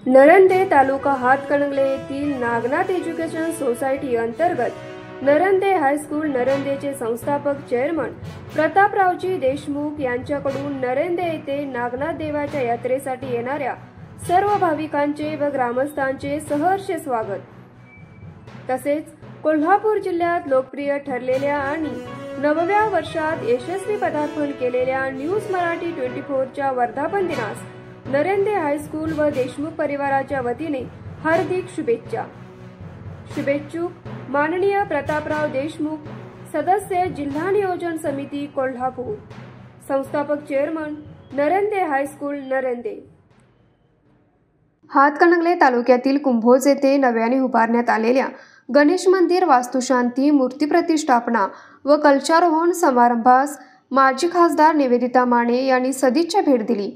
नरंदे तालुका हातकणंगले येथील Nagnath education society अंतर्गत Narande high school नरंदेचे संस्थापक चेअरमन प्रतापरावजी देशमुख यांच्याकडून नरंदे येथे नागनाथ देवाच्या यात्रेसाठी येणाऱ्या सर्व भाविकांचे व ग्रामस्थांचे सहर्ष स्वागत। तसेच कोल्हापूर जिल्ह्यात लोकप्रिय ठरलेल्या आणि 9व्या वर्षात यशस्वी पदार्पण केलेल्या न्यूज मराठी 24 च्या वर्धापन दिनास नरंदे हायस्कूल व देशमुख परिवाराच्या वतीने हार्दिक शुभेच्छा। शुभेच्छुक माननीय प्रतापराव देशमुख, सदस्य जिल्हा नियोजन समिती कोल्हापूर, संस्थापक चेअरमन नरंदे हायस्कूल नरंदे। हातकणंगले तालुक्यातील कुंभोज येथे नव्याने उभारण्यात आलेल्या गणेश मंदिर वास्तुशांती, मूर्ती प्रतिष्ठापना व कलशारोहण समारंभास माजी खासदार निवेदिता माने यांनी सदिच्छा भेट दिली।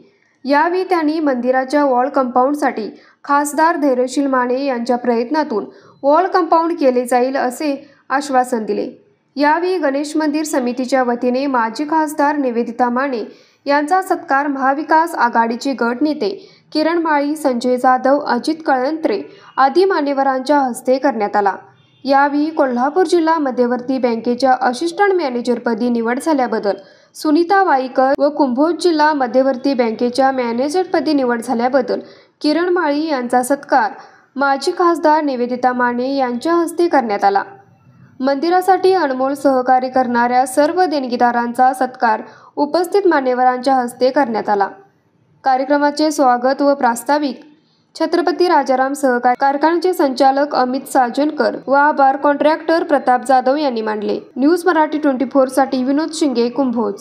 यावेळी त्यांनी मंदिराच्या वॉल कंपाऊंडसाठी खासदार धैर्यशील माने यांच्या प्रयत्नातून वॉल कंपाऊंड केले जाईल असे आश्वासन दिले। यावेळी गणेश मंदिर समितीच्या वतीने माजी खासदार निवेदिता माने यांचा सत्कार महाविकास आघाडीचे गट नेते किरण माळी, संजय जाधव, अजित कळंत्रे आदी मान्यवरांच्या हस्ते करण्यात आला। यावेळी कोल्हापूर जिल्हा मध्यवर्ती बँकेच्या असिस्टंट मॅनेजरपदी निवड झाल्याबद्दल सुनीता वाईकर व कुंभोज जिल्हा मध्यवर्ती बँकेच्या मॅनेजरपदी निवड झाल्याबद्दल किरण माळी यांचा सत्कार माजी खासदार निवेदिता माने यांच्या हस्ते करण्यात आला। मंदिरासाठी अनमोल सहकार्य करणाऱ्या सर्व देणगीदारांचा सत्कार उपस्थित मान्यवरांच्या हस्ते करण्यात आला। कार्यक्रमाचे स्वागत व प्रास्ताविक छत्रपती राजाराम सहकारी कारखान्याचे संचालक अमित साजनकर व आभार कॉन्ट्रॅक्टर प्रताप जाधव यांनी मांडले। न्यूज मराठी 24 साठी विनोद शिंगे, कुंभोज।